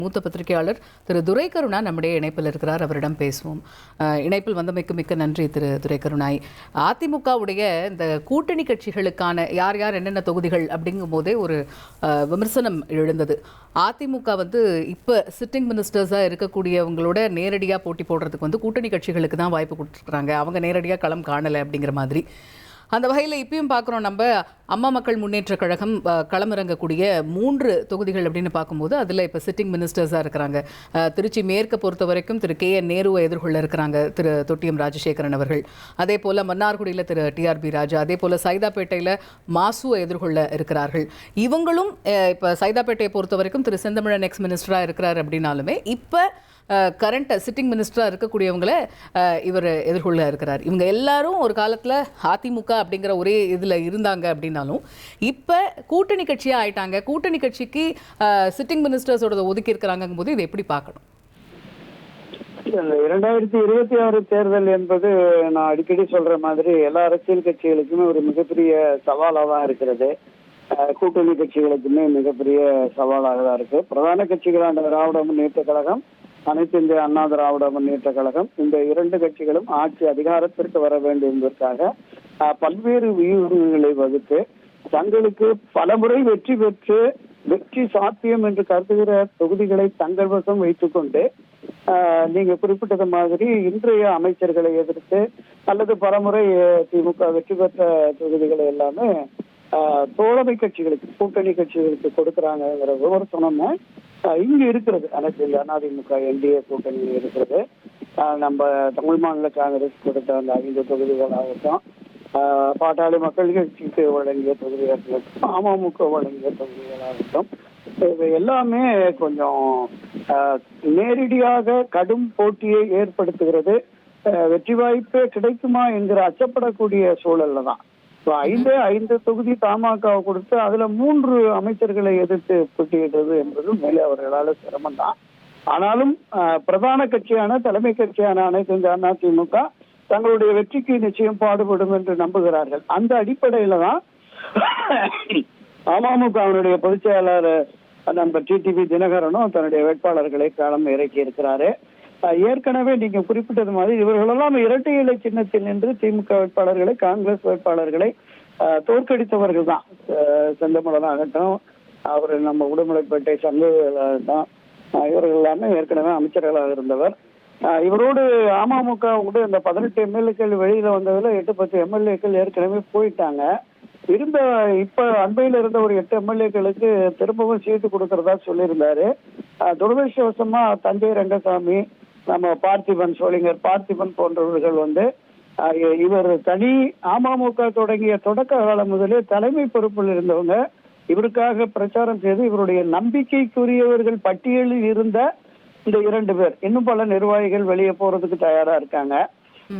மூத்த பத்திரிகையாளர் திரு துரைக்கருணா நம்முடைய இணைப்பில் இருக்கிறார். அவரிடம் பேசுவோம். இணைப்பில் வந்தமைக்கு மிக்க நன்றி திரு துரைக்கருணாய். அதிமுகவுடைய இந்த கூட்டணி கட்சிகளுக்கான யார் யார் என்னென்ன தொகுதிகள் அப்படிங்கும் போதே ஒரு விமர்சனம் எழுந்தது. அதிமுக இப்போ சிட்டிங் மினிஸ்டர்ஸாக இருக்கக்கூடியவங்களோட நேரடியாக போட்டி போடுறதுக்கு கூட்டணி கட்சிகளுக்கு தான் வாய்ப்பு கொடுத்துருக்குறாங்க. அவங்க நேரடியாக களம் காணலை அப்படிங்கிற மாதிரி. அந்த வகையில் இப்பயும் பார்க்குறோம், நம்ம அம்மா மக்கள் முன்னேற்ற கழகம் களமிறங்கக்கூடிய 3 தொகுதிகள் அப்படின்னு பார்க்கும்போது அதில் இப்போ சிட்டிங் மினிஸ்டர்ஸாக இருக்கிறாங்க. திருச்சி மேற்கை பொறுத்த வரைக்கும் திரு KN நேருவை எதிர்கொள்ள இருக்கிறாங்க திரு தொட்டியம் ராஜசேகரன் அவர்கள். அதே போல் மன்னார்குடியில் திரு TRB ராஜா, அதே போல் சைதாப்பேட்டையில் மாசுவை எதிர்கொள்ள இருக்கிறார்கள். இவங்களும் இப்போ சைதாப்பேட்டையை பொறுத்த வரைக்கும் திரு செந்தமிழன் எக்ஸ் மினிஸ்டராக இருக்கிறார் அப்படின்னாலுமே இப்போ கரண்ட் சிட்டிங் மினிஸ்டராக இருக்கக்கூடியவங்களை இவர் எதிர்கொள்ள இருக்கிறார். இவங்க எல்லாரும் ஒரு காலத்தில் அதிமுக அப்படிங்கிற ஒரே இதில் இருந்தாங்க அப்படின்னாலும் இப்போ கூட்டணி கட்சியாக ஆயிட்டாங்க. கூட்டணி கட்சிக்கு சிட்டிங் மினிஸ்டர்ஸோட ஒதுக்கி இருக்கிறாங்கும் போது இதை எப்படி பார்க்கணும்? 2026 தேர்தல் என்பது நான் அடிக்கடி சொல்ற மாதிரி எல்லா அரசியல் கட்சிகளுக்குமே ஒரு மிகப்பெரிய சவாலாக தான் இருக்கிறது. கூட்டணி கட்சிகளுக்குமே மிகப்பெரிய சவாலாக தான் இருக்கு. பிரதான கட்சிகளான திராவிட முன்னேற்ற கழகம், அனைத்து இந்திய அண்ணா திராவிட முன்னேற்ற கழகம், இந்த 2 கட்சிகளும் ஆட்சி அதிகாரத்திற்கு வர வேண்டும் என்பதற்காக பல்வேறு வியூகங்களை வகுத்து தங்களுக்கு பலமுறை வெற்றி பெற்று வெற்றி சாத்தியம் என்று கருதுகிற தொகுதிகளை தங்கள் வசம் வைத்துக் கொண்டு நீங்க குறிப்பிட்டது மாதிரி இன்றைய அமைச்சர்களை எதிர்த்து அல்லது பலமுறை திமுக வெற்றி பெற்ற தொகுதிகளை எல்லாமே தோழமை கட்சிகளுக்கு, கூட்டணி கட்சிகளுக்கு கொடுக்குறாங்கிற விமர்சனம் இங்க இருக்கிறது. அனைத்து அதிமுக NDA கூட்டணி இருக்கிறது. நம்ம தமிழ் மாநில காங்கிரஸ் கொடுத்த அந்த 5 தொகுதிகளாகட்டும், பாட்டாளி மக்கள் கட்சிக்கு வழங்கிய தொகுதிகளாகட்டும், அமமுக வழங்கிய தொகுதிகளாகட்டும், இது எல்லாமே கொஞ்சம் நேரடியாக கடும் போட்டியை ஏற்படுத்துகிறது. வெற்றி வாய்ப்பே கிடைக்குமா என்கிற அச்சப்படக்கூடிய சூழல்ல தான் 5 தொகுதி தமாக கொடுத்து அதுல 3 அமைச்சர்களை எதிர்த்து போட்டியிடுறது என்பது மேலே அவர்களால் சிரமம் தான். ஆனாலும் பிரதான கட்சியான தலைமை கட்சியான அனைத்து இந்திய அண்ணா திமுக தங்களுடைய வெற்றிக்கு நிச்சயம் பாடுபடும் என்று நம்புகிறார்கள். அந்த அடிப்படையில தான் அமமுகவினுடைய பொதுச் செயலாளர் நண்பர் TTV தினகரனும் தன்னுடைய வேட்பாளர்களை களம் இறக்கி இருக்கிறாரு. ஏற்கனவே நீங்க குறிப்பிட்டது மாதிரி இவர்களெல்லாம் இரட்டை இலை சின்னத்தில் நின்று திமுக வேட்பாளர்களை, காங்கிரஸ் வேட்பாளர்களை தோற்கடித்தவர்கள் தான். செந்தமிழன் ஆகட்டும், அவர் நம்ம உடுமலைப்பேட்டை சங்கங்களாகட்டும், இவர்கள் எல்லாமே ஏற்கனவே அமைச்சர்களாக இருந்தவர். இவரோடு அமமுக இந்த 18 MLAக்கள் வெளியில வந்ததுல 8-10 MLAக்கள் ஏற்கனவே போயிட்டாங்க. இப்ப அண்மையில இருந்த ஒரு 8 MLAக்களுக்கு திரும்பவும் சீட்டு கொடுக்கறதா சொல்லியிருந்தாரு. துரதிருஷ்டவசமா தஞ்சை ரங்கசாமி, நம்ம பார்த்திபன், சோளிங்கர் பார்த்திபன் போன்றவர்கள் இவர் தனி அமமுக தொடங்கிய தொடக்க காலம் முதலே தலைமை பொறுப்பில் இருந்தவங்க. இவருக்காக பிரச்சாரம் செய்து இவருடைய நம்பிக்கைக்குரியவர்கள் பட்டியலில் இருந்த இந்த 2 பேர், இன்னும் பல நிர்வாகிகள் வெளியே போறதுக்கு தயாரா இருக்காங்க.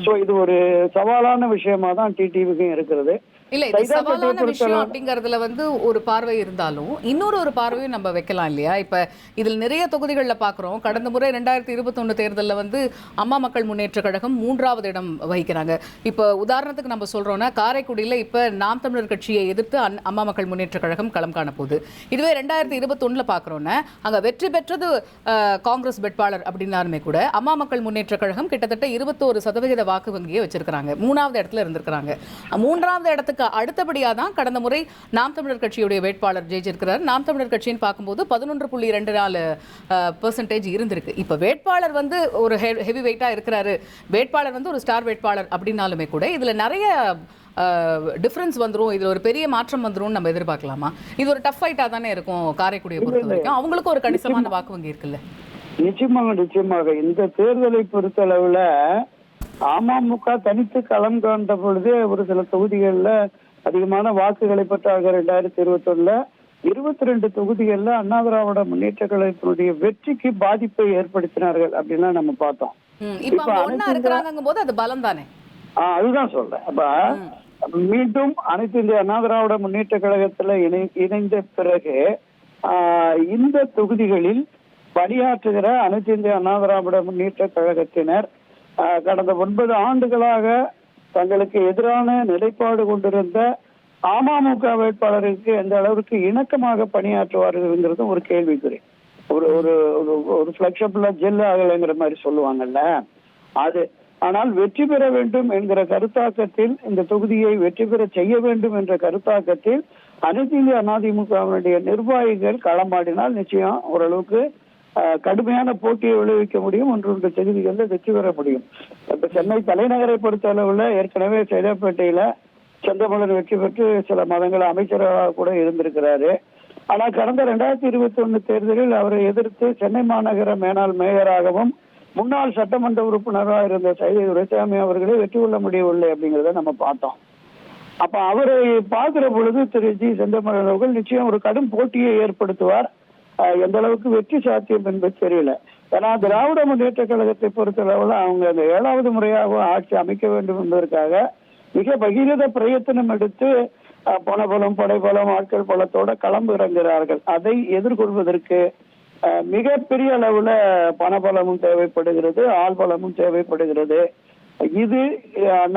சோ இது ஒரு சவாலான விஷயமா தான் டிடிவிக்கும் இருக்கிறது. இல்ல, இது சவாலான விஷயம் அப்படிங்கறதுல ஒரு பார்வை இருந்தாலும் இன்னொரு பார்வையும் நம்ம வைக்கலாம் இல்லையா? இப்ப இதில் நிறைய தொகுதிகளில் பார்க்குறோம். கடந்த முறை 2021 தேர்தலில் அம்மா மக்கள் முன்னேற்ற கழகம் 3வது இடம் வகிக்கிறாங்க. இப்போ உதாரணத்துக்கு நம்ம சொல்றோம்னா காரைக்குடியில் இப்ப நாம் தமிழர் கட்சியை எதிர்த்து அம்மா மக்கள் முன்னேற்ற கழகம் களம் காண போகுது. இதுவே 2021 பார்க்குறோம்னா அங்க வெற்றி பெற்றது காங்கிரஸ் வேட்பாளர் அப்படின்னாலுமே கூட அம்மா மக்கள் முன்னேற்ற கழகம் கிட்டத்தட்ட 21% வாக்கு வங்கியை வச்சிருக்கிறாங்க. 3வது இடத்துல இருந்திருக்கிறாங்க. 3வது இடத்துக்கு அடுத்தபடியாக தான் கடந்த முறை நாம் தமிழர் கட்சியுடைய வேட்பாளர் ஜெயிச்சிருக்கிறார். நாம் தமிழர் கட்சின்னு பார்க்கும்போது 11.24% இருந்திருக்கு. இப்போ வேட்பாளர் ஒரு ஹெவி வெயிட்டா இருக்கிறாரு, வேட்பாளர் ஒரு ஸ்டார் வேட்பாளர் அப்படின்னாலுமே கூட இதுல நிறைய டிஃபரன்ஸ் வந்துரும், இதுல ஒரு பெரிய மாற்றம் வந்துரும் நம்ம எதிர்பார்க்கலாமா? இது ஒரு டஃப் ஃபைட்டா தானே இருக்கும் காரைக்குடியை பொறுத்த வரைக்கும். அவங்களுக்கு ஒரு கணிசமான வாக்கு வங்கி இருக்குல்ல? நிச்சயமாக இந்த தேர்தலை பொறுத்தளவுல அமமுக தனித்து களம் காண்ட பொழுது ஒரு சில தொகுதிகளில் அதிகமான வாக்குகளை பெற்றார்கள். 2021 22 தொகுதிகளில் அண்ணா திராவிட முன்னேற்ற கழகத்தினுடைய வெற்றிக்கு பாதிப்பை ஏற்படுத்தினார்கள் அப்படின்னா நம்ம பார்த்தோம். அதுதான் சொல்றேன். அப்ப மீண்டும் அனைத்து இந்திய அண்ணா திராவிட முன்னேற்ற கழகத்துல இணைந்த பிறகு இந்த தொகுதிகளில் பணியாற்றுகிற அனைத்து இந்திய அண்ணா திராவிட முன்னேற்ற கழகத்தினர் கடந்த 9 ஆண்டுகளாக தங்களுக்கு எதிரான நிலைப்பாடு கொண்டிருந்த அமமுக வேட்பாளருக்கு எந்த அளவிற்கு இணக்கமாக பணியாற்றுவார்கள் ஒரு கேள்விக்குறி. ஒரு ஒரு ஒரு ஃபிளெக்சிபிளா ஜெல் ஆகலைங்கிற மாதிரி சொல்லுவாங்கல்ல அது. ஆனால் வெற்றி பெற வேண்டும் என்கிற கருத்தாக்கத்தில், இந்த தொகுதியை வெற்றி பெற செய்ய வேண்டும் என்ற கருத்தாக்கத்தில் அனைத்து இந்திய அதிமுகவினுடைய நிர்வாகிகள் களமாடினால் நிச்சயம் ஓரளவுக்கு கடுமையான போட்டியை விளைவிக்க முடியும். 1-2 தொகுதிகளில் வெற்றி பெற முடியும். இப்ப சென்னை தலைநகரை பொறுத்த அளவுல ஏற்கனவே சைதாப்பேட்டையில செந்தமிழன் வெற்றி பெற்று சில மாதங்கள் அமைச்சராக கூட இருந்திருக்கிறாரு. ஆனா கடந்த 2021 தேர்தலில் அவரை எதிர்த்து சென்னை மாநகர மேயராகவும் முன்னாள் சட்டமன்ற உறுப்பினராக இருந்த சைதை துரைசாமி அவர்களே வெற்றி கொள்ள முடியவில்லை அப்படிங்கிறத நம்ம பார்த்தோம். அப்ப அவரை பார்க்கிற பொழுது திரு ஜி செந்தமிழன் அவர்கள் நிச்சயம் ஒரு கடும் போட்டியை ஏற்படுத்துவார். எந்த அளவுக்கு வெற்றி சாத்தியம் என்பது தெரியல. ஏன்னா திராவிட முன்னேற்ற கழகத்தை பொறுத்தளவுல அவங்க அந்த 7வது முறையாக ஆட்சி அமைக்க வேண்டும் என்பதற்காக மிக பகீரத பிரயத்தனம் எடுத்து பணபலம், படைபலம், ஆட்கள் பலத்தோட களம் இறங்குகிறார்கள். அதை எதிர்கொள்வதற்கு மிகப்பெரிய அளவுல பணபலமும் தேவைப்படுகிறது, ஆள்பலமும் தேவைப்படுகிறது. இது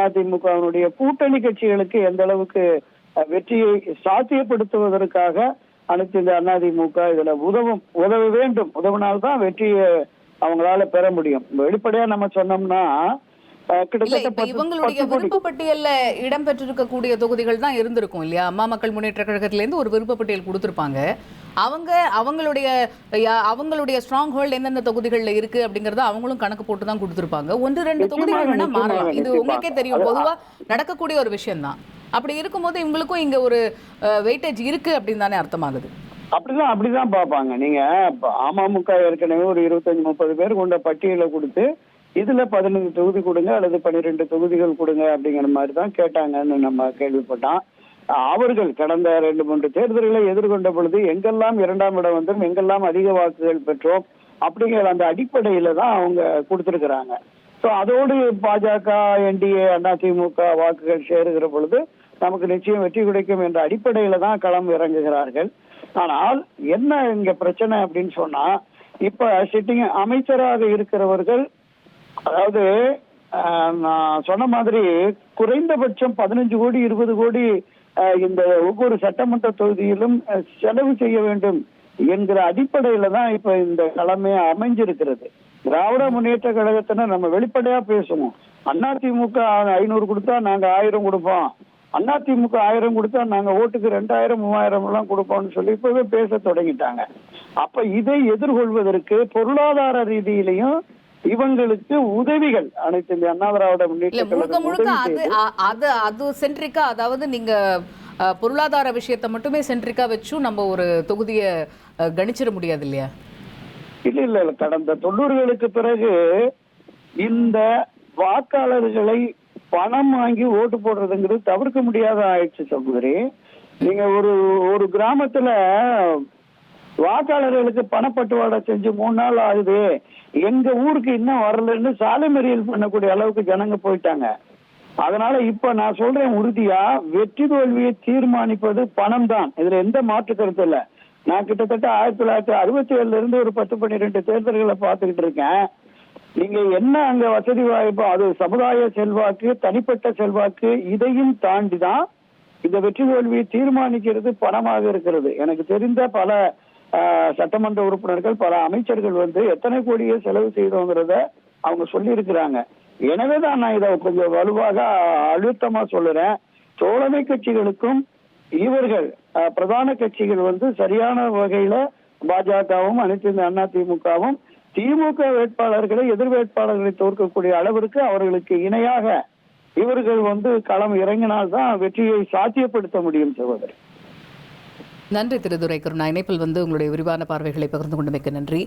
அதிமுகவினுடைய கூட்டணி கட்சிகளுக்கு எந்த அளவுக்கு வெற்றியை சாத்தியப்படுத்துவதற்காக அனைத்து இந்த அதிமுக இதுல உதவ வேண்டும். உதவினால்தான் வெற்றியை அவங்களால பெற முடியும். வெளிப்படையா நம்ம சொன்னோம்னா இவங்களுடைய விருப்ப பட்டியல்ல இடம் பெற்றிருக்கக்கூடிய தொகுதிகள் தான் இருந்திருக்கும் இல்லையா? அம்மா மக்கள் முன்னேற்ற கழகத்துல இருந்து ஒரு விருப்ப பட்டியல் கொடுத்திருப்பாங்க. அவங்களுடைய ஸ்ட்ராங் ஹோல்ட் எந்தெந்த தொகுதிகள்ல இருக்கு அப்படிங்கறத அவங்களும் கணக்கு போட்டு தான் கொடுத்திருப்பாங்க. 1-2 தொகுதிகள் வேணா மாறலாம். இது உங்களுக்கே தெரியும், பொதுவா நடக்கக்கூடிய ஒரு விஷயம் தான். அப்படி இருக்கும்போது இவங்களுக்கும் இங்க ஒரு வெயிட்டேஜ் இருக்கு அப்படின்னு தானே அர்த்தமாகுது. அப்படிதான் பார்ப்பாங்க. நீங்க அமமுக ஏற்கனவே ஒரு 25-30 பேர் கொண்ட பட்டியலை கொடுத்து இதுல 15 தொகுதி கொடுங்க அல்லது 12 தொகுதிகள் கொடுங்க அப்படிங்கிற மாதிரி தான் கேட்டாங்கன்னு நம்ம கேள்விப்பட்டோம். அவர்கள் கடந்த 2-3 தேர்தல்களை எதிர்கொண்ட பொழுது எங்கெல்லாம் 2ஆம் இடம் வந்தோம், எங்கெல்லாம் அதிக வாக்குகள் பெற்றோம் அப்படிங்கிற அந்த அடிப்படையில தான் அவங்க கொடுத்திருக்கிறாங்க. ஸோ அதோடு பாஜக, என்டிஏ, அதிமுக வாக்குகள் சேருகிற பொழுது நமக்கு நிச்சயம் வெற்றி கிடைக்கும் என்ற அடிப்படையில தான் களம் இறங்குகிறார்கள். ஆனால் என்ன இங்க பிரச்சனை அப்படின்னு சொன்னா, இப்ப சிட்டிங் அமைச்சராக இருக்கிறவர்கள், அதாவது நான் சொன்ன மாதிரி குறைந்தபட்சம் 15 கோடி 20 கோடி இந்த ஒவ்வொரு சட்டமன்ற தொகுதியிலும் செலவு செய்ய வேண்டும் என்கிற அடிப்படையில தான் இப்ப இந்த களமே அமைஞ்சிருக்கிறது. திராவிட முன்னேற்ற கழகத்தினர் நம்ம வெளிப்படையா பேசுவோம். அதிமுக 500 கொடுத்தா நாங்க 1000 கொடுப்போம், அதிமுக 1000 கொடுத்தா நாங்க ஓட்டுக்கு 2000 3000 எல்லாம் கொடுப்போம்னு சொல்லி இப்பவே பேச தொடங்கிட்டாங்க. அப்ப இதை எதிர்கொள்வதற்கு பொருளாதார ரீதியிலையும் இவங்களுக்கு உதவிகள் அனைத்து இந்த அண்ணா திராவிட முன்னேற்ற அது சென்ட்ரிக்கா, அதாவது நீங்க பொருளாதார விஷயத்தை மட்டுமே சென்ட்ரிக்கா வச்சும் நம்ம ஒரு தொகுதியை கணிச்சிட முடியாது இல்லையா? இல்ல கடந்த 90களுக்கு பிறகு இந்த வாக்காளர்களை பணம் வாங்கி ஓட்டு போடுறதுங்கிறது தவிர்க்க முடியாத ஆயிடுச்சு சகோதரி. நீங்க ஒரு கிராமத்துல வாக்காளர்களுக்கு பணப்பட்டுவாடா செஞ்சு 3 நாள் ஆகுது, எங்க ஊருக்கு இன்னும் வரலன்னு சாலை மறியல் பண்ணக்கூடிய அளவுக்கு ஜனங்க போயிட்டாங்க. அதனால இப்ப நான் சொல்றேன் உறுதியா, வெற்றி தோல்வியை தீர்மானிப்பது பணம் தான். இதுல எந்த மாற்று கருத்து இல்ல. நான் கிட்டத்தட்ட 1967 இருந்து ஒரு 10-12 தேர்தல்களை பார்த்துக்கிட்டு இருக்கேன். நீங்க என்ன அங்க வசதி வாய்ப்பு, அது சமுதாய செல்வாக்கு, தனிப்பட்ட செல்வாக்கு, இதையும் தாண்டிதான் இந்த வெற்றி தோல்வியை தீர்மானிக்கிறது பணமாக இருக்கிறது. எனக்கு தெரிந்த பல சட்டமன்ற உறுப்பினர்கள், பல அமைச்சர்கள் எத்தனை கோடியை செலவு செய்தோங்கிறத அவங்க சொல்லி இருக்கிறாங்க. எனவேதான் நான் இதை கொஞ்சம் வலுவாக அழுத்தமா சொல்லுறேன். தோழமை கட்சிகளுக்கும் இவர்கள் பிரதான கட்சிகள் சரியான வகையில பாஜகவும் அனைத்து இந்த அதிமுகவும் திமுக வேட்பாளர்களை, எதிர் வேட்பாளர்களை தோற்கக்கூடிய அளவிற்கு அவர்களுக்கு இணையாக இவர்கள் களம் இறங்கினால்தான் வெற்றியை சாத்தியப்படுத்த முடியும் சகோதரி. நன்றி திரு துரைக்கருணா. இணைப்பில் உங்களுடைய விரிவான பார்வைகளை பகிர்ந்து கொண்டமைக்கு நன்றி.